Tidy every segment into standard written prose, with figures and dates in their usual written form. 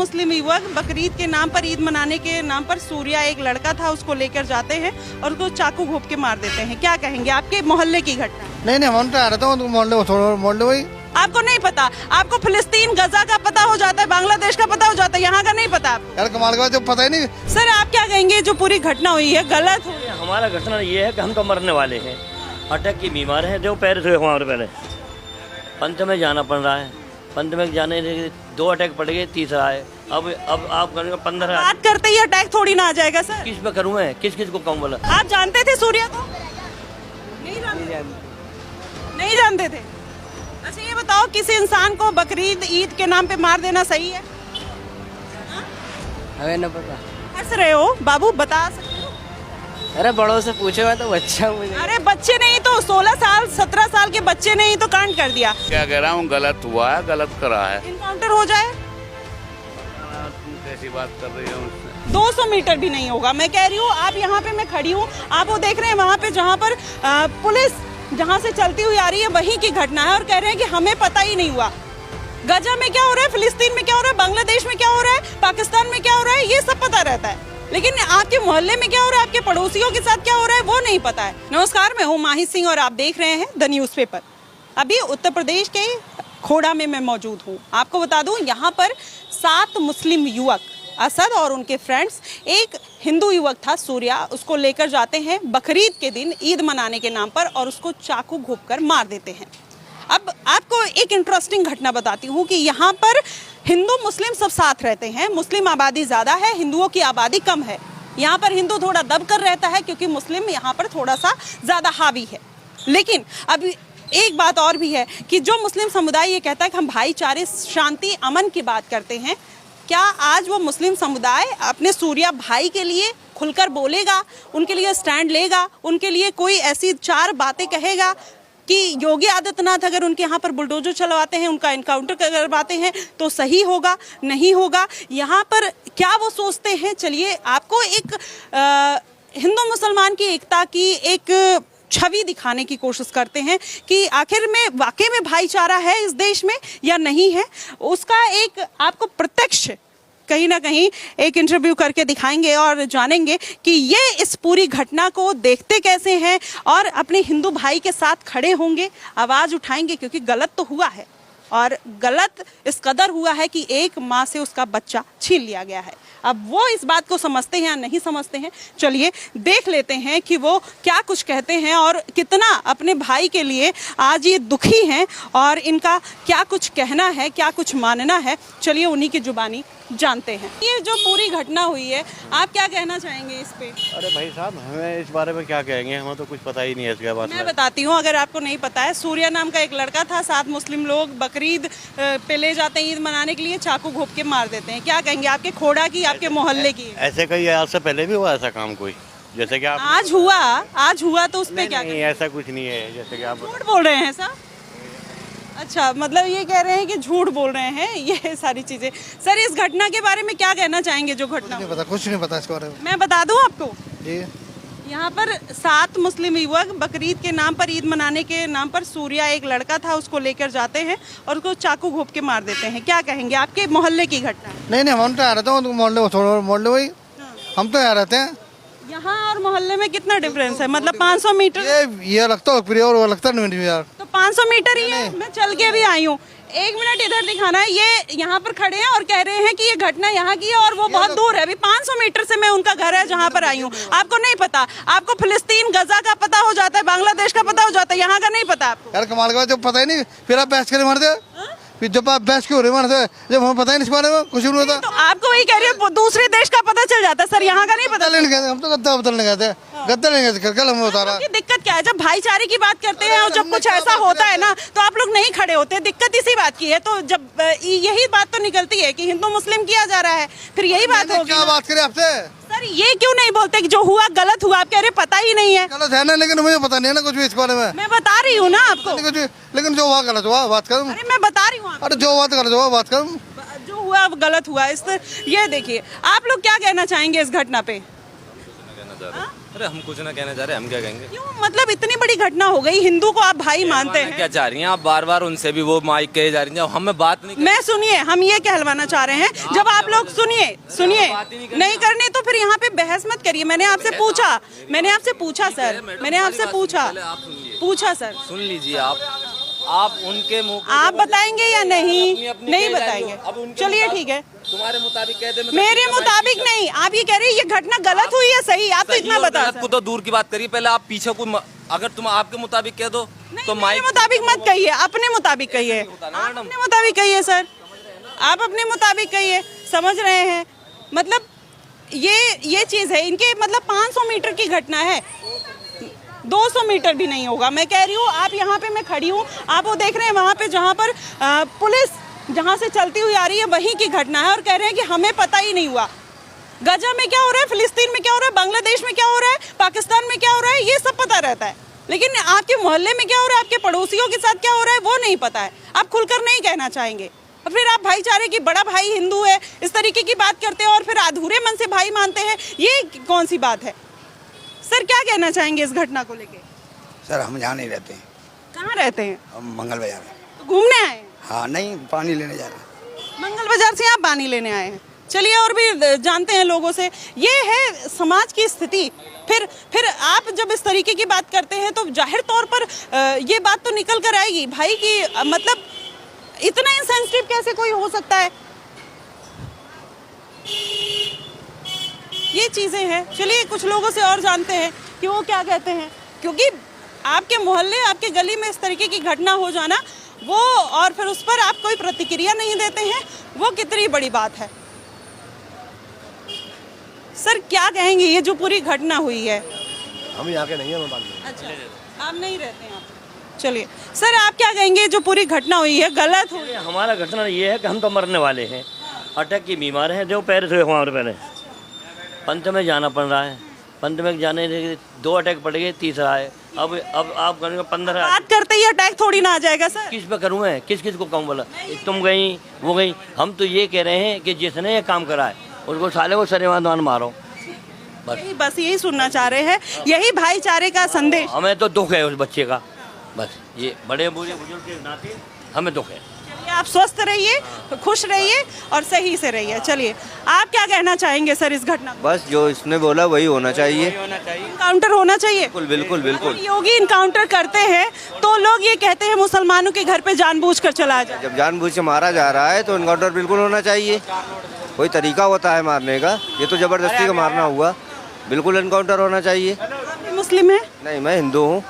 मुस्लिम युवक बकरीद के नाम पर, ईद मनाने के नाम पर सूर्या एक लड़का था उसको लेकर जाते हैं और उसको चाकू घोंप के मार देते हैं। क्या कहेंगे, आपके मोहल्ले की घटना? नहीं हम तो आ रहे थे मोहल्ले वही। आपको नहीं पता? आपको फिलिस्तीन गजा का पता हो जाता है, बांग्लादेश का पता हो जाता है, यहाँ का नहीं पता आपको? यार कमाल का जो पता ही नहीं। सर आप क्या कहेंगे, जो पूरी घटना हुई है गलत हुई? हमारा घटना ये है कि हम तो मरने वाले हैं, अटैक की बीमार हैं, जो पैर हुए हमारे पहले पंत में जाना पड़ रहा है। पंत में जाने 2 अटैक पड़ गए, तीसरा है। अब आप 15 बात करते ही अटैक थोड़ी ना आ जाएगा सर। किस पे करूँ मैं, किस को कहूँ बोला? आप जानते थे सूर्या को? नहीं जानते थे। अच्छा ये बताओ, किसी इंसान को बकरीद ईद के नाम पे मार देना सही है? हमें न पता। हंस रहे हो बाबू, बता सकते हो? अरे बड़ों से पूछे, मैं तो बच्चा मुझे। अरे बच्चे नहीं तो 16 साल 17 साल के बच्चे ने ही तो कांड कर दिया। क्या कह रहा हूँ, गलत हुआ है, गलत करा है। इनकाउंटर हो जाए। तुम कैसी बात कर रही हो? 200 मीटर भी नहीं होगा, मैं कह रही हूँ। आप यहाँ पे, मैं खड़ी हूँ, आप वो देख रहे हैं वहाँ पे जहाँ पर पुलिस जहाँ से चलती हुई आ रही है वहीं की घटना है और कह रहे हैं कि हमें पता ही नहीं हुआ। गजा में क्या हो रहा है, फिलिस्तीन में क्या हो रहा है, बांग्लादेश में क्या हो रहा है, पाकिस्तान में क्या हो रहा है, ये सब पता रहता है, लेकिन आपके मोहल्ले में क्या हो रहा है, आपके पड़ोसियों के साथ क्या हो रहा है, वो नहीं पता है। नमस्कार, मैं हूँ माही सिंह और आप देख रहे हैं द न्यूज़पेपर। अभी उत्तर प्रदेश के खोड़ा में मैं मौजूद हूँ। आपको बता दूँ, यहाँ पर 7 मुस्लिम युवक, असद और उनके फ्रेंड्स, एक हिंदू युवक था सूर्या, उसको लेकर जाते हैं बकरीद के दिन ईद मनाने के नाम पर और उसको चाकू घोंपकर मार देते हैं। अब आपको एक इंटरेस्टिंग घटना बताती हूँ कि यहाँ पर हिंदू मुस्लिम सब साथ रहते हैं। मुस्लिम आबादी ज़्यादा है, हिंदुओं की आबादी कम है। यहाँ पर हिंदू थोड़ा दब कर रहता है क्योंकि मुस्लिम यहाँ पर थोड़ा सा ज़्यादा हावी है। लेकिन अब एक बात और भी है कि जो मुस्लिम समुदाय ये कहता है कि हम भाईचारे, शांति, अमन की बात करते हैं, क्या आज वो मुस्लिम समुदाय अपने सूर्या भाई के लिए खुलकर बोलेगा, उनके लिए स्टैंड लेगा, उनके लिए कोई ऐसी 4 बातें कहेगा कि योगी आदित्यनाथ अगर उनके यहाँ पर बुलडोजर चलवाते हैं, उनका इनकाउंटर करवाते हैं तो सही होगा, नहीं होगा? यहाँ पर क्या वो सोचते हैं? चलिए आपको एक हिंदू मुसलमान की एकता की एक छवि दिखाने की कोशिश करते हैं कि आखिर में वाकई में भाईचारा है इस देश में या नहीं है। उसका एक आपको प्रत्यक्ष कहीं ना कहीं एक इंटरव्यू करके दिखाएंगे और जानेंगे कि ये इस पूरी घटना को देखते कैसे हैं और अपने हिंदू भाई के साथ खड़े होंगे, आवाज़ उठाएंगे, क्योंकि गलत तो हुआ है और गलत इस कदर हुआ है कि एक माँ से उसका बच्चा छीन लिया गया है। अब वो इस बात को समझते हैं या नहीं समझते हैं, चलिए देख लेते हैं कि वो क्या कुछ कहते हैं और कितना अपने भाई के लिए आज ये दुखी हैं और इनका क्या कुछ कहना है, क्या कुछ मानना है। चलिए उन्हीं की जुबानी जानते हैं। ये जो पूरी घटना हुई है, आप क्या कहना चाहेंगे इस पे? अरे भाई साहब, हमें इस बारे में क्या कहेंगे, हमें तो कुछ पता ही नहीं है इसके बारे में। मैं बताती हूँ, अगर आपको नहीं पता है, सूर्या नाम का एक लड़का था, 7 मुस्लिम लोग बकरीद पे ले जाते हैं ईद मनाने के लिए, चाकू घोंप के मार देते हैं। क्या कहेंगे, आपके खोड़ा की, आपके मोहल्ले की? ऐसे कई आज से पहले भी हुआ ऐसा काम कोई, जैसे कि आप आज हुआ तो उस पे क्या? नहीं, ऐसा कुछ नहीं है, जैसे कि आप झूठ बोल रहे हैं सर। अच्छा, मतलब ये कह रहे हैं कि झूठ बोल रहे हैं, ये सारी चीजें। सर इस घटना के बारे में क्या कहना चाहेंगे, जो घटना? कुछ नहीं पता इसके बारे में। मैं बता दूं आपको जी, यहाँ पर 7 मुस्लिम युवक बकरीद के नाम पर, ईद मनाने के नाम पर, सूर्या एक लड़का था उसको लेकर जाते हैं और उसको चाकू घोंप के मार देते हैं। क्या कहेंगे, आपके मोहल्ले की घटना? नहीं हम तो आ रहे थे मोहल्ले वही। हम तो यहाँ रहते हैं। यहाँ और मोहल्ले में कितना डिफरेंस है? मतलब 500 मीटर? ये लगता है और वो लगता नहीं यार। तो 500 मीटर ही है, मैं चल के भी आई हूँ। 1 मिनट इधर दिखाना है। ये यहाँ पर खड़े हैं और कह रहे हैं कि ये घटना यहाँ की है और वो बहुत दूर है। अभी 500 मीटर से मैं उनका घर है जहाँ पर आई हूँ। आपको नहीं पता? आपको फिलिस्तीन गजा का पता हो जाता है, बांग्लादेश का पता हो जाता है, यहाँ का नहीं पता आपको? यार कमाल का, जब पता ही नहीं फिर आप बहस कर मारते, फिर जब आप बहस क्यों रहे मारते, जब हमें पता ही नहीं इस बारे में कुछ नहीं होता। तो आपको वही कह रही है, दूसरे देश का पता चल जाता है सर, यहाँ का नहीं पता। हम तो गद्दा बदलने गए थे, गद्दा नहीं गए, कल हमें बता रहा। दिक्कत क्या है, जब भाईचारे की बात करते हैं और जब कुछ ऐसा होता है ना तो आप लोग नहीं खड़े होते। दिक्कत इसी बात की है। तो जब यही बात तो निकलती है कि हिंदू मुस्लिम किया जा रहा है, फिर यही बात होगी। क्या बात करें आपसे सर, ये क्यों नहीं बोलते कि जो हुआ गलत हुआ? आप कह रहे पता ही नहीं है। गलत है ना, लेकिन मुझे पता नहीं है ना कुछ भी इस बारे में। मैं बता रही हूँ ना आपको, लेकिन जो हुआ गलत हुआ, बात करूँ। अरे मैं बता रही हूँ। अरे जो हुआ गलत हुआ, बात करूँ। जो हुआ गलत हुआ। ये देखिए, आप लोग क्या कहना चाहेंगे इस घटना पे? अरे हम कुछ ना कहना चाह रहे, हम क्या कहेंगे? क्यों? मतलब इतनी बड़ी घटना हो गई, हिंदू को आप भाई मानते हैं, क्या चाह रही हैं आप? बार बार उनसे भी वो माइक कहे जा रही हैं, हमें बात नहीं। मैं सुनिए, हम ये कहलवाना चाह रहे हैं, जब आप लोग सुनिए नहीं करने तो फिर यहाँ पे बहस मत करिए। मैंने आपसे पूछा सर, मैंने आपसे पूछा सर। सुन लीजिए आप उनके मुंह आप बताएंगे या नहीं? नहीं बताएंगे, चलिए ठीक है। तुम्हारे मुताबिक कह दे, मेरे मुताबिक नहीं, आप ये कह रहे हैं ये घटना गलत हुई है सही, आप तो इतना बता गलत को तो दूर की बात करिए, पहले आप पीछे को अगर तुम आपके मुताबिक कह दो तो मेरे मुताबिक मत कहिए, अपने मुताबिक कहिए, अपने मुताबिक कहिए सर, आप अपने मुताबिक कहिए। समझ रहे हैं मतलब ये चीज है इनके, मतलब 500 मीटर की घटना है, 200 मीटर भी नहीं होगा। मैं कह रही हूँ, आप यहाँ पे मैं खड़ी हूँ, आप वो देख रहे हैं वहाँ पे जहाँ पर पुलिस जहाँ से चलती हुई आ रही है वहीं की घटना है, और कह रहे हैं कि हमें पता ही नहीं हुआ। गजा में क्या हो रहा है, फिलिस्तीन में क्या हो रहा है, बांग्लादेश में क्या हो रहा है, पाकिस्तान में क्या हो रहा है, ये सब पता रहता है, लेकिन आपके मोहल्ले में क्या हो रहा है, आपके पड़ोसियों के साथ क्या हो रहा है वो नहीं पता है। आप खुलकर नहीं कहना चाहेंगे, और फिर आप भाईचारे की, बड़ा भाई हिंदू है इस तरीके की बात करते हैं, और फिर अधूरे मन से भाई मानते हैं, ये कौन सी बात है? सर क्या कहना चाहेंगे इस घटना को लेके? सर हम यहाँ नहीं रहते हैं। कहाँ रहते हैं? हम मंगल बाजार में। तो घूमने आए हैं? हाँ नहीं, पानी लेने जा रहे हैं। मंगल बाजार से आप पानी लेने आए हैं? चलिए और भी जानते हैं लोगों से। ये है समाज की स्थिति। फिर आप जब इस तरीके की बात करते हैं तो जाहिर तौर पर ये बात तो निकल कर आएगी भाई कि मतलब इतना इंसेंसिटिव कैसे कोई हो सकता है, ये चीजें हैं। चलिए कुछ लोगों से और जानते हैं कि वो क्या कहते हैं, क्योंकि आपके मोहल्ले, आपके गली में इस तरीके की घटना हो जाना वो, और फिर उस पर आप कोई प्रतिक्रिया नहीं देते हैं, वो कितनी बड़ी बात है। सर क्या कहेंगे, ये जो पूरी घटना हुई है? हम यहाँ के नहीं है। अच्छा, आप नहीं रहते हैं यहाँ पे। चलिए सर आप क्या कहेंगे, जो पूरी घटना हुई है गलत हुई? हमारा घटना ये है कि हम तो मरने वाले हैं, अटैक की बीमार हैं, जो पैर हुए हमारे पहले पंत में जाना पड़ रहा है। पंत में जाने 2 अटैक पड़ गए, तीसरा है। अब आप करेंगे 15। बात करते ही अटैक थोड़ी ना आ जाएगा सर। किस पे करूँ मैं, किस को कहूँ? बोला तुम गई वो गई। हम तो ये कह रहे हैं कि जिसने ये काम करा है उसको साले को सरेवान मारो, बस यही सुनना चाह रहे हैं, यही भाईचारे का संदेश। हमें तो दुख है उस बच्चे का, बस ये बड़े बूढ़े बुजुर्ग के नाते हमें दुख है। चलिए आप स्वस्थ रहिए, खुश रहिए और सही से रहिए। चलिए आप क्या कहना चाहेंगे सर इस घटना को? बस जो इसने बोला वही होना चाहिए, इनकाउंटर होना चाहिए। बिल्कुल बिल्कुल। योगी इनकाउंटर करते हैं तो लोग ये कहते हैं मुसलमानों के घर पे जानबूझकर चला जाए। जब जानबूझ से मारा जा रहा है तो इनकाउंटर बिल्कुल होना चाहिए। कोई तरीका होता है मारने का, ये तो जबरदस्ती का मारना हुआ, बिल्कुल इनकाउंटर होना चाहिए। आप मुस्लिम है? नहीं, मैं हिंदू हूँ।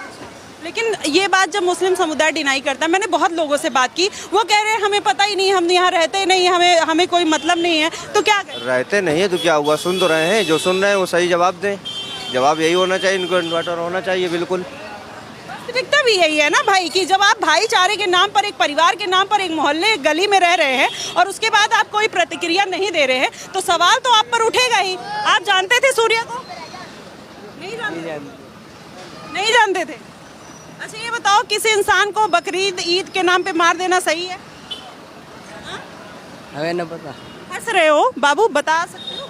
लेकिन ये बात जब मुस्लिम समुदाय डिनाई करता है, मैंने बहुत लोगों से बात की, वो कह रहे हैं हमें पता ही नहीं, हम यहाँ रहते नहीं, हमें कोई मतलब नहीं है, तो क्या करें? रहते नहीं है तो क्या हुआ, सुन तो रहे हैं, जो सुन रहे हैं वो सही जवाब दें। जवाब यही होना चाहिए, इनको इन्वर्टर होना चाहिए बिल्कुल। वास्तविकता भी यही है ना भाई, कि जब आप भाईचारे के नाम पर, एक परिवार के नाम पर, एक मोहल्ले, एक गली में रह रहे हैं और उसके बाद आप कोई प्रतिक्रिया नहीं दे रहे हैं, तो सवाल तो आप पर उठेगा ही। आप जानते थे सूर्या को? नहीं जानते थे। अच्छा ये बताओ, किसी इंसान को बकरीद, ईद के नाम पे मार देना सही है? हमें न पता। हंस रहे हो बाबू, बता सकते हो?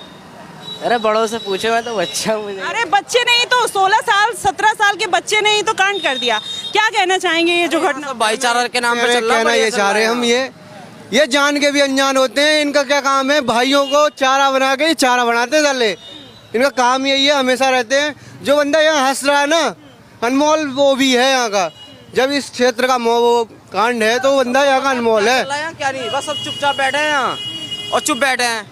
अरे बड़ों से पूछे, मैं तो बच्चा हूँ। मुझे अरे बच्चे नहीं तो 16 साल 17 साल के बच्चे ने ही तो कांड कर दिया। क्या कहना चाहेंगे ये जो घटना? भाईचारा के नाम पे चल रहा है। कहना ये चाह रहे हम, ये जान के भी अनजान होते हैं। इनका क्या काम है, भाइयों को चारा बना के चारा बनाते डाले। इनका काम यही है, हमेशा रहते हैं। जो बंदा यहाँ हंस रहा है ना, अनमोल वो भी है यहाँ का। जब इस क्षेत्र का कांड है तो बंदा यहाँ का अनमोल है। क्या नहीं, बस सब चुपचाप बैठे हैं यहाँ और चुप बैठे हैं।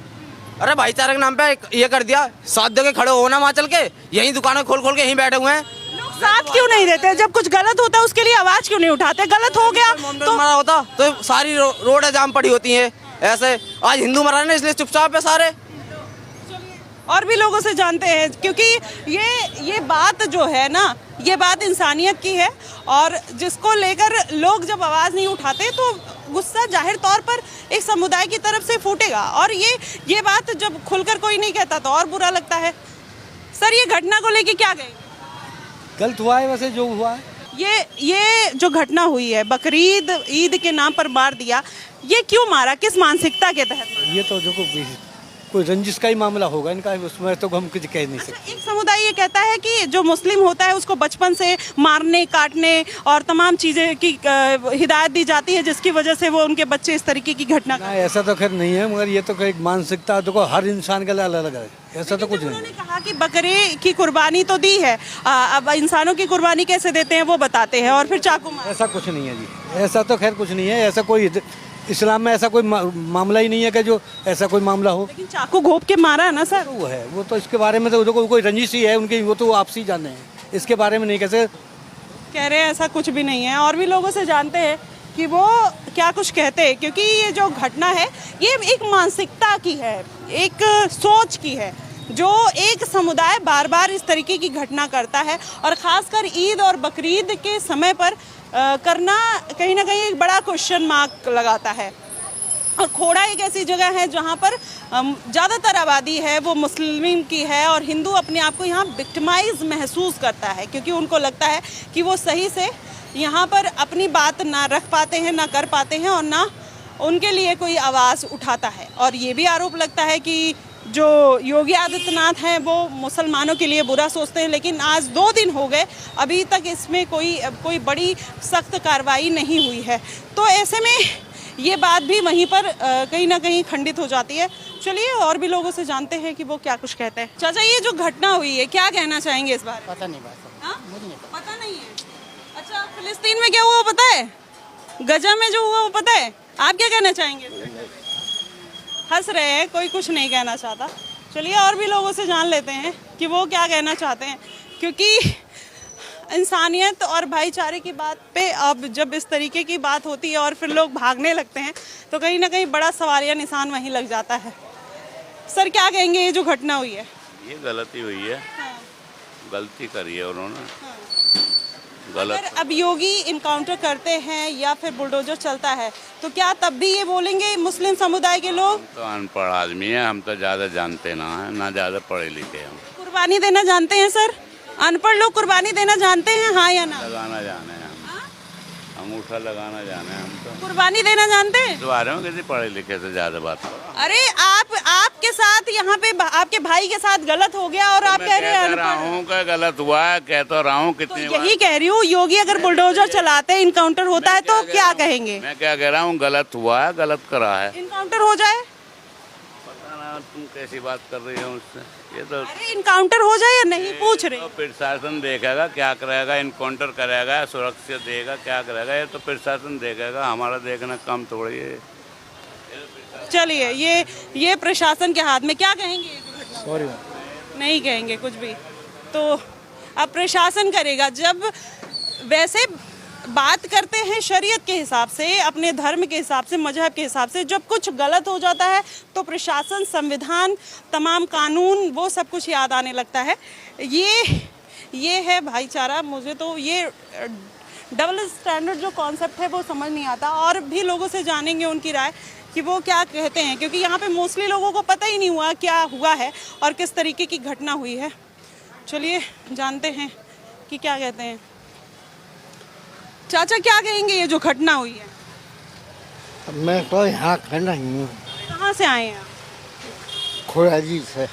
अरे भाईचारे के नाम पे ये कर दिया, साथ दे के खड़े हो ना, वहाँ चल के यही दुकानें खोल के यहीं बैठे हुए हैं। लोग साथ क्यों नहीं देते? जब कुछ गलत होता है उसके लिए आवाज क्यों नहीं उठाते? गलत हो गया तो मरा होता तो सारी रोडें जाम पड़ी होती हैं। ऐसे आज हिंदू मरा ना, इसलिए चुपचाप है सारे। और भी लोगों से जानते हैं, क्योंकि ये बात जो है ना, ये बात इंसानियत की है, और जिसको लेकर लोग जब आवाज़ नहीं उठाते तो गुस्सा जाहिर तौर पर एक समुदाय की तरफ से फूटेगा, और ये बात जब खुलकर कोई नहीं कहता तो और बुरा लगता है। सर ये घटना को लेके क्या कहेंगे? गलत हुआ है वैसे जो हुआ है। ये जो घटना हुई है, बकरीद ईद के नाम पर मार दिया, ये क्यों मारा, किस मानसिकता के तहत? ये तो देखो कोई रंजिश का ही मामला होगा इनका, उसमें तो हम कुछ कह नहीं सकते। एक समुदाय ये कहता है कि जो मुस्लिम होता है उसको बचपन से मारने काटने और तमाम चीज़ें की हिदायत दी जाती है, जिसकी वजह से वो उनके बच्चे इस तरीके की घटना ना ऐसा तो खैर नहीं है, मगर ये तो एक मानसिकता देखो हर इंसान का अलग अलग है, ऐसा तो कुछ नहीं। उन्होंने कहा कि बकरे की कुर्बानी तो दी है, अब इंसानों की कुर्बानी कैसे देते हैं वो बताते हैं और फिर चाकू मार। ऐसा कुछ नहीं है जी, ऐसा तो खैर कुछ नहीं है, ऐसा कोई इस्लाम में ऐसा कोई मामला ही नहीं है कि जो ऐसा कोई मामला हो। लेकिन चाकू घोंप के मारा है ना सर। वो है, वो तो इसके बारे में तो कोई रंजिश ही है उनकी, वो तो आपसी जाने हैं, इसके बारे में नहीं कैसे कह रहे हैं ऐसा कुछ भी नहीं है। और भी लोगों से जानते हैं कि वो क्या कुछ कहते हैं, क्योंकि ये जो घटना है ये एक मानसिकता की है, एक सोच की है, जो एक समुदाय बार बार इस तरीके की घटना करता है और ख़ासकर ईद और बकरीद के समय पर करना कहीं ना कहीं एक बड़ा क्वेश्चन मार्क लगाता है। और खोड़ा एक ऐसी जगह है जहाँ पर ज़्यादातर आबादी है वो मुस्लिम की है और हिंदू अपने आप को यहाँ विक्टिमाइज महसूस करता है, क्योंकि उनको लगता है कि वो सही से यहाँ पर अपनी बात ना रख पाते हैं, ना कर पाते हैं और ना उनके लिए कोई आवाज़ उठाता है। और ये भी आरोप लगता है कि जो योगी आदित्यनाथ हैं वो मुसलमानों के लिए बुरा सोचते हैं, लेकिन आज 2 दिन हो गए अभी तक इसमें कोई बड़ी सख्त कार्रवाई नहीं हुई है। तो ऐसे में ये बात भी वहीं पर कहीं ना कहीं खंडित हो जाती है। चलिए और भी लोगों से जानते हैं कि वो क्या कुछ कहते हैं। चाचा, ये जो घटना हुई है क्या कहना चाहेंगे इस बारे में? पता नहीं बात, पता नहीं है। अच्छा, फिलिस्तीन में क्या हुआ पता है? गजा में जो हुआ वो पता है? आप क्या कहना चाहेंगे? हंस रहे हैं, कोई कुछ नहीं कहना चाहता। चलिए और भी लोगों से जान लेते हैं कि वो क्या कहना चाहते हैं, क्योंकि इंसानियत और भाईचारे की बात पे अब जब इस तरीके की बात होती है और फिर लोग भागने लगते हैं तो कहीं ना कहीं बड़ा सवालिया निशान वहीं लग जाता है। सर क्या कहेंगे ये जो घटना हुई है? ये गलती हुई है। हाँ। गलती करी है उन्होंने। हाँ। गलत। अगर अब योगी इनकाउंटर करते हैं या फिर बुलडोजर चलता है तो क्या तब भी ये बोलेंगे मुस्लिम समुदाय के लोग? हम तो अनपढ़ आदमी है, हम तो ज़्यादा जानते ना हैं, ना ज़्यादा पढ़े लिखे हम। कुर्बानी देना जानते हैं सर? अनपढ़ लोग कुर्बानी देना जानते हैं, हाँ या ना? लगाना जाने हैं हम, अंगूठा लगाना जाने हैं हम तो। कुर्बानी देना जानते हैं? इस बारे में किसी पढ़े लिखे से ज़्यादा बात करो। अरे आपके साथ यहाँ पे आपके भाई के साथ गलत हो गया और आप कह रहे हैं रहा हूँ कि गलत हुआ है, कह तो रहा हूँ कितनी तो यही कह रही हूँ, योगी अगर बुलडोजर चलाते हैं, इनकाउंटर होता है तो क्या कहेंगे? मैं क्या कह रहा हूँ, गलत हुआ है, गलत करा है। इनकाउंटर हो जाए? पता ना तुम कैसी बात कर रही हो उससे, ये तो अरे इनकाउंटर हो जाए या नहीं पूछ रही। तो प्रशासन देखेगा क्या करेगा, इनकाउंटर करेगा, सुरक्षा देगा, क्या करेगा, ये तो प्रशासन देखेगा, हमारा देखना कम थोड़ी है। चलिए ये प्रशासन के हाथ में, क्या कहेंगे? सॉरी नहीं कहेंगे कुछ भी, तो अब प्रशासन करेगा। जब वैसे बात करते हैं शरीयत के हिसाब से, अपने धर्म के हिसाब से, मजहब के हिसाब से, जब कुछ गलत हो जाता है तो प्रशासन, संविधान, तमाम कानून, वो सब कुछ याद आने लगता है। ये है भाईचारा। मुझे तो ये डबल स्टैंडर्ड जो कॉन्सेप्ट है वो समझ नहीं आता। और भी लोगों से जानेंगे उनकी राय कि वो क्या कहते हैं, क्योंकि यहाँ पे मोस्टली लोगों को पता ही नहीं हुआ क्या हुआ है और किस तरीके की घटना हुई है। चलिए जानते हैं कि क्या कहते हैं। चाचा क्या कहेंगे ये जो घटना हुई है? मैं तो यहाँ खड़ा नहीं हूँ। कहाँ से आए हैं? खोड़ा जी से।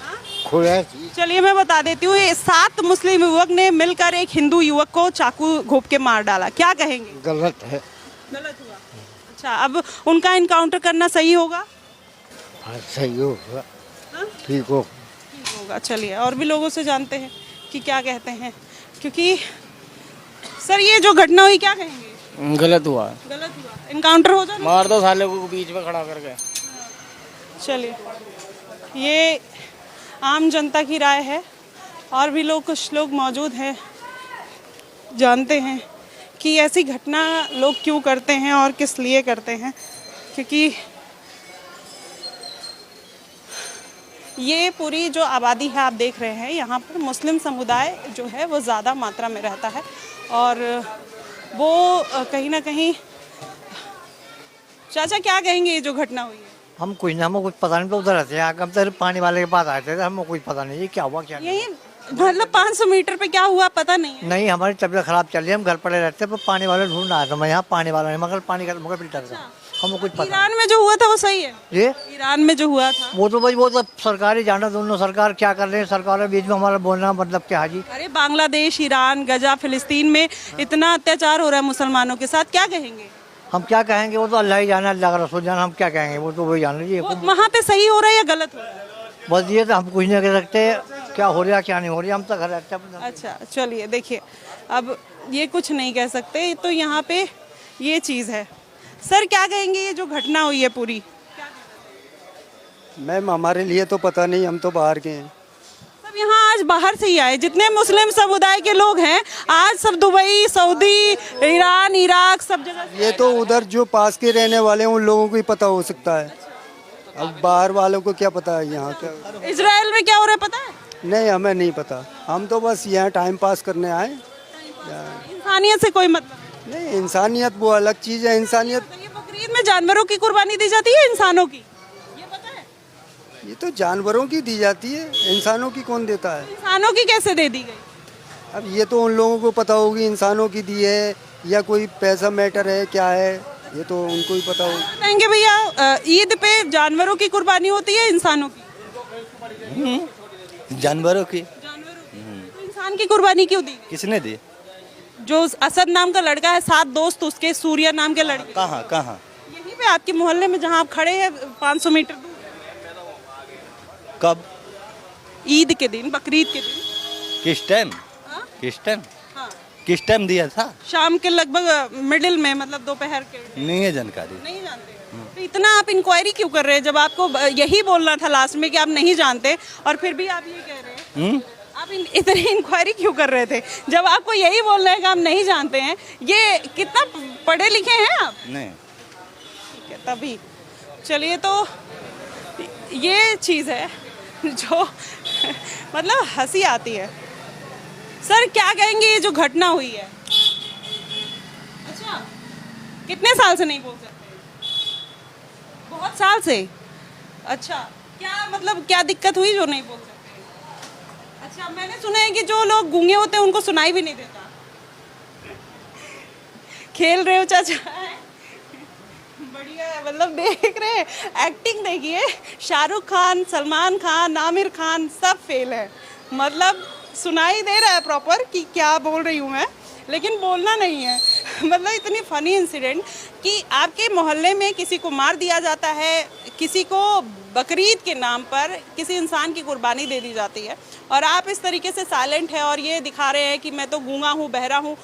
खोड़ा जी। चलिए मैं बता देती हूँ, 7 मुस्लिम युवक ने मिलकर एक हिंदू युवक को चाकू घोंप के मार डाला। क्या कहेंगे? गलत है। गलत हुआ। अच्छा, अब उनका इनकाउंटर करना सही होगा? हाँ सही होगा, ठीक होगा। चलिए और भी लोगों से जानते हैं कि क्या कहते हैं, क्योंकि सर ये जो घटना हुई क्या कहेंगे? गलत हुआ। गलत हुआ। इनकाउंटर हो जाए, मार दो साले को बीच में खड़ा करके। चलिए ये आम जनता की राय है। और भी कुछ लोग मौजूद हैं, जानते हैं कि ऐसी घटना लोग क्यों करते हैं और किस लिए करते हैं, क्योंकि ये पूरी जो आबादी है आप देख रहे हैं, यहाँ पर मुस्लिम समुदाय जो है वो ज़्यादा मात्रा में रहता है और वो कहीं ना कहीं। चाचा क्या कहेंगे ये जो घटना हुई है? हम कुछ ना, हमें कुछ पता नहीं, तो उधर रहते हैं, हम तो पानी वाले के पास आए थे, हमें कुछ पता नहीं ये क्या हुआ क्या नहीं। यही मतलब 500 मीटर पे क्या हुआ पता नहीं है? नहीं, हमारी तबीयत खराब चल रही है, हम घर पड़े रहते हैं, पर पानी वाले ढूंढ आया था मैं यहाँ, पानी वाला नहीं, मगर पानी का मगर फिल्टर था। हमें कुछ पता ईरान में जो हुआ था वो सही है? ये ईरान में जो हुआ था वो तो भाई वो तो सरकार ही जाना, दोनों सरकार क्या कर रहे हैं, सरकार के बीच में हमारा बोलना मतलब क्या है जी। अरे बांग्लादेश, ईरान, गजा, फिलिस्तीन में इतना अत्याचार हो रहा है मुसलमानों के साथ, क्या कहेंगे? हम क्या कहेंगे, वो तो अल्लाह ही जाना, अल्लाह का रसूल जाना, हम क्या कहेंगे, वो तो वही जान लीजिए। वहाँ पे सही हो रहा है या गलत हो रहा है? बस ये तो हम कुछ नहीं कह सकते क्या हो रहा क्या नहीं हो रहा, हम तो घर रहते हैं। अच्छा चलिए देखिए, अब ये कुछ नहीं कह सकते, तो यहाँ पे ये चीज़ है। सर क्या कहेंगे, ये जो घटना हुई है पूरी? मैम हमारे लिए तो पता नहीं, हम तो बाहर के हैं। सब यहाँ आज बाहर से ही आए, जितने मुस्लिम समुदाय के लोग हैं आज सब दुबई, सऊदी, ईरान, इराक सब जगह से। ये तो उधर जो पास के रहने वाले हैं उन लोगों को ही पता हो सकता है, अब बाहर वालों को क्या पता है यहाँ का। इजराइल में क्या हो रहा है पता है? नहीं हमें नहीं पता, हम तो बस यहाँ टाइम पास करने आए। इंसानियत से कोई मतलब नहीं, इंसानियत वो अलग चीज़ है। इंसानियत ये बकरीद में जानवरों की कुर्बानी दी जाती है, इंसानों की, ये पता है? ये तो जानवरों की दी जाती है, इंसानों की कौन देता है? इंसानों की कैसे दे दी गई? अब ये तो उन लोगों को पता होगी इंसानों की दी है या कोई पैसा मैटर है क्या है, ये तो उनको ही पता होगा। बताएंगे भैया, ईद पे जानवरों की कुर्बानी होती है इंसानों की? जानवरों की। तो इंसान की कुर्बानी क्यों दी? किसने दी? जो असद नाम का लड़का है, 7 दोस्त उसके, सूर्या नाम के लड़के। कहाँ कहाँ? यहीं पे आपके मोहल्ले में जहाँ आप खड़े हैं, 500 मीटर दूर। कब? ईद के दिन, बकरीद के दिन। किस टाइम? किस टाइम? किस टाइम दिया था? शाम के लगभग मिडिल में, मतलब दोपहर के। नहीं है जानकारी। नहीं जानते? तो इतना आप इंक्वायरी क्यों कर रहे हैं, जब आपको यही बोलना था लास्ट में कि आप नहीं जानते, और फिर भी आप ये कह रहे हैं? आप इतनी इंक्वायरी क्यों कर रहे थे जब आपको यही बोलना है कि आप नहीं जानते हैं? ये कितना पढ़े लिखे हैं आप? नहीं। ठीक है, तभी चलिए, तो ये चीज़ है जो मतलब हंसी आती है। सर क्या कहेंगे, ये जो घटना हुई है? अच्छा, कितने साल से नहीं बोल सकते? बहुत साल से। अच्छा, क्या मतलब क्या दिक्कत हुई जो नहीं बोल सकते? अच्छा, मैंने सुना है कि जो लोग गूंगे होते हैं उनको सुनाई भी नहीं देता। खेल रहे हो चाचा? बढ़िया है, मतलब देख रहे हैं, एक्टिंग देखिए, शाहरुख खान, सलमान खान, आमिर खान सब फेल है, मतलब सुनाई दे रहा है प्रॉपर कि क्या बोल रही हूँ मैं, लेकिन बोलना नहीं है। मतलब इतनी फनी इंसिडेंट कि आपके मोहल्ले में किसी को मार दिया जाता है, किसी को बकरीद के नाम पर किसी इंसान की कुर्बानी दे दी जाती है, और आप इस तरीके से साइलेंट है और ये दिखा रहे हैं कि मैं तो गूंगा हूँ, बहरा हूँ,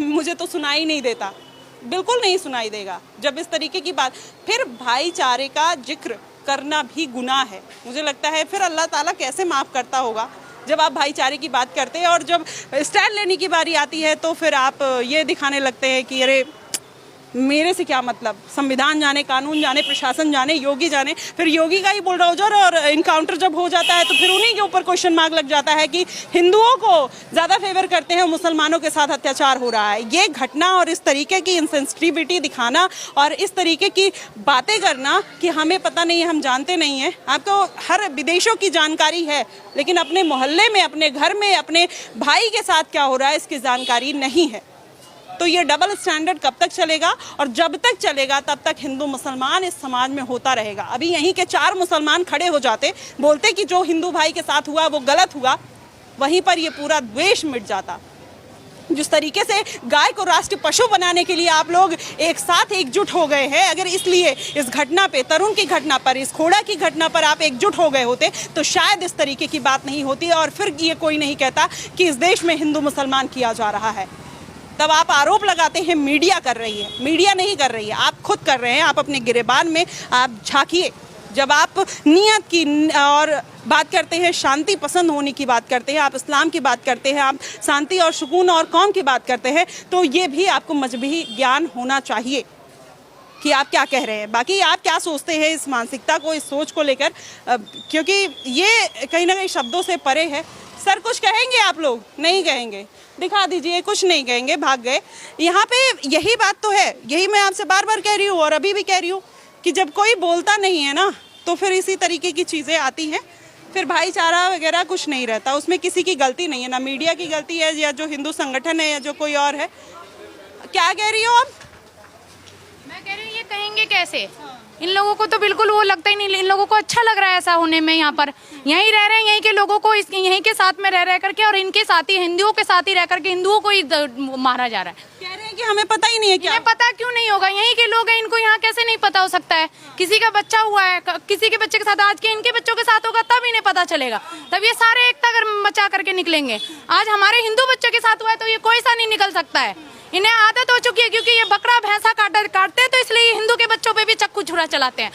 मुझे तो सुनाई नहीं देता। बिल्कुल नहीं सुनाई देगा जब इस तरीके की बात। फिर भाईचारे का जिक्र करना भी गुनाह है, मुझे लगता है। फिर अल्लाह ताला कैसे माफ़ करता होगा जब आप भाईचारे की बात करते हैं, और जब स्टैंड लेने की बारी आती है तो फिर आप ये दिखाने लगते हैं कि अरे मेरे से क्या मतलब, संविधान जाने, कानून जाने, प्रशासन जाने, योगी जाने। फिर योगी का ही बोल रहा हो जो, और इनकाउंटर जब हो जाता है तो फिर उन्हीं के ऊपर क्वेश्चन मार्क लग जाता है कि हिंदुओं को ज़्यादा फेवर करते हैं, मुसलमानों के साथ अत्याचार हो रहा है। ये घटना और इस तरीके की इनसेंसिटिविटी दिखाना और इस तरीके की बातें करना कि हमें पता नहीं है, हम जानते नहीं हैं। आपको हर विदेशों की जानकारी है, लेकिन अपने मोहल्ले में, अपने घर में, अपने भाई के साथ क्या हो रहा है इसकी जानकारी नहीं है। तो ये डबल स्टैंडर्ड कब तक चलेगा? और जब तक चलेगा तब तक हिंदू मुसलमान इस समाज में होता रहेगा। अभी यहीं के 4 मुसलमान खड़े हो जाते, बोलते कि जो हिंदू भाई के साथ हुआ वो गलत हुआ, वहीं पर ये पूरा द्वेष मिट जाता। जिस तरीके से गाय को राष्ट्रीय पशु बनाने के लिए आप लोग एक साथ एकजुट हो गए हैं, अगर इसलिए इस घटना पे, तरुण की घटना पर, इस खोड़ा की घटना पर आप एकजुट हो गए होते तो शायद इस तरीके की बात नहीं होती, और फिर ये कोई नहीं कहता कि इस देश में हिंदू मुसलमान किया जा रहा है। तब आप आरोप लगाते हैं मीडिया कर रही है, मीडिया नहीं कर रही है, आप खुद कर रहे हैं। आप अपने गिरेबान में आप झांकिए, जब आप नियत की और बात करते हैं, शांति पसंद होने की बात करते हैं, आप इस्लाम की बात करते हैं, आप शांति और सुकून और कौम की बात करते हैं, तो ये भी आपको मजहबी ज्ञान होना चाहिए कि आप क्या कह रहे हैं। बाकी आप क्या सोचते हैं इस मानसिकता को, इस सोच को लेकर, क्योंकि ये कहीं ना कहीं शब्दों से परे है। सर कुछ कहेंगे आप लोग? नहीं कहेंगे? दिखा दीजिए, कुछ नहीं कहेंगे, भाग गए। यहाँ पे यही बात तो है, यही मैं आपसे बार बार कह रही हूँ और अभी भी कह रही हूँ कि जब कोई बोलता नहीं है ना, तो फिर इसी तरीके की चीज़ें आती हैं, फिर भाईचारा वगैरह कुछ नहीं रहता। उसमें किसी की गलती नहीं है, ना मीडिया की गलती है, या जो हिंदू संगठन है, या जो कोई और है। क्या कह रही हो आप? मैं कह रही हूँ ये कहेंगे रहेंगे कैसे? इन लोगों को तो बिल्कुल वो लगता ही नहीं, इन लोगों को अच्छा लग रहा है ऐसा होने में। यहाँ पर यहीं रह रहे हैं, यहीं के लोगों को यहीं के साथ में रह करके और इनके साथ ही हिंदुओं के साथ ही रह करके हिंदुओं को ही मारा जा रहा है। कह रहे हैं कि हमें पता ही नहीं है। क्या पता क्यों नहीं होगा? यहीं के लोग हैं, इनको यहाँ कैसे नहीं पता हो सकता है? किसी का बच्चा हुआ है, किसी के बच्चे के साथ, आज के इनके बच्चों के साथ होगा तब इन्हें पता चलेगा, तब ये सारे एकता बचा करके निकलेंगे। आज हमारे हिंदू बच्चे के साथ हुआ है तो ये कोई सा नहीं निकल सकता है। इन्हें आदत हो चुकी है क्योंकि ये बकरा भैंसा काटते हैं तो इसलिए ये हिंदू के बच्चों पे भी चक्कू छुरा चलाते हैं।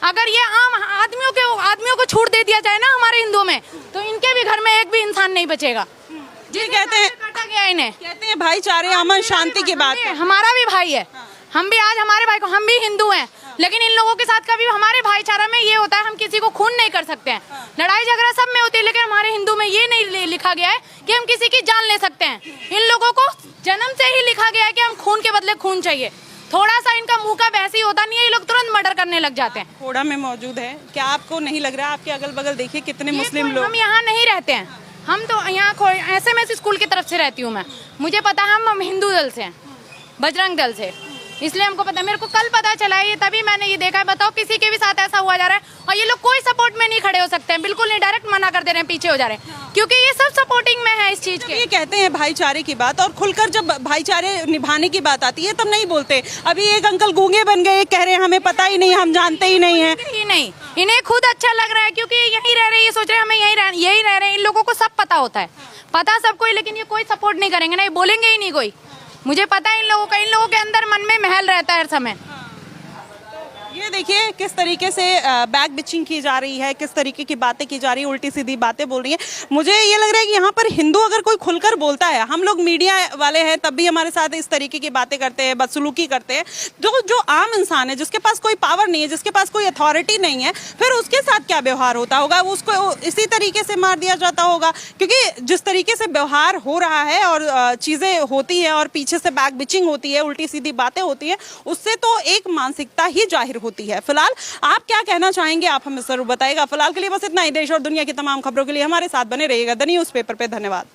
अगर ये आम आदमियों को छूट दे दिया जाए ना हमारे हिंदुओं में, तो इनके भी घर में एक भी इंसान नहीं बचेगा। जी कहते हैं, काटा गया इन्हें, कहते हैं भाईचारे, अमन, शांति की बात है। हमारा भी भाई है, हम भी आज हमारे भाई को, हम भी हिंदू हैं, लेकिन इन लोगों के साथ कभी हमारे भाईचारा में ये होता है हम किसी को खून नहीं कर सकते हैं। लड़ाई झगड़ा सब में होती है, लेकिन हमारे हिंदू में ये नहीं लिखा गया है कि हम किसी की जान ले सकते हैं। इन लोगों को जन्म से ही लिखा गया है कि हम खून के बदले खून चाहिए। थोड़ा सा इनका मुंह का वैसे ही होता नहीं है, ये लोग तुरंत मर्डर करने लग जाते हैं। थोड़ा में मौजूद है, क्या आपको नहीं लग रहा? आपके अगल बगल देखिए कितने मुस्लिम लोग। हम यहाँ नहीं रहते हैं, हम तो यहाँ SMS स्कूल की तरफ से रहती हूँ मैं, मुझे पता है हम हिंदू दल से हैं, बजरंग दल से, इसलिए हमको पता है। मेरे को कल पता चला है ये, तभी मैंने ये देखा है। बताओ किसी के भी साथ ऐसा हुआ जा रहा है और ये लोग कोई सपोर्ट में नहीं खड़े हो सकते हैं, बिल्कुल नहीं, डायरेक्ट मना कर दे रहे हैं, पीछे हो जा रहे हैं, क्योंकि ये सब सपोर्टिंग में है इस चीज के। ये कहते हैं भाईचारे की बात, और खुलकर जब भाईचारे निभाने की बात आती है तब नहीं बोलते। अभी एक अंकल गूंगे बन गए, कह रहे हैं हमें पता ही नहीं, हम जानते ही नहीं है। नहीं, इन्हें खुद अच्छा लग रहा है क्योंकि यहीं रह रहे हैं, ये सोच रहे हैं हमें यही रह रहे हैं। इन लोगों को सब पता होता है, पता सबको, लेकिन ये कोई सपोर्ट नहीं करेंगे ना, ये बोलेंगे ही नहीं कोई। मुझे पता है इन लोगों के अंदर मन में महल रहता है हर समय। ये देखिए किस तरीके से बैक बिचिंग की जा रही है, किस तरीके की बातें की जा रही है, उल्टी सीधी बातें बोल रही है। मुझे ये लग रहा है कि यहाँ पर हिंदू अगर कोई खुलकर बोलता है, हम लोग मीडिया वाले हैं तब भी हमारे साथ इस तरीके की बातें करते हैं, बदसलूकी करते हैं। जो आम इंसान है, जिसके पास कोई पावर नहीं है, जिसके पास कोई अथॉरिटी नहीं है, फिर उसके साथ क्या व्यवहार होता होगा? उसको इसी तरीके से मार दिया जाता होगा, क्योंकि जिस तरीके से व्यवहार हो रहा है और चीज़ें होती हैं और पीछे से बैक बिचिंग होती है, उल्टी सीधी बातें होती हैं, उससे तो एक मानसिकता ही जाहिर होती है। फिलहाल आप क्या कहना चाहेंगे, आप हमें जरूर बताइएगा। फिलहाल के लिए बस इतना ही। देश और दुनिया की तमाम खबरों के लिए हमारे साथ बने रहिएगा द न्यूज़ पेपर पे। धन्यवाद।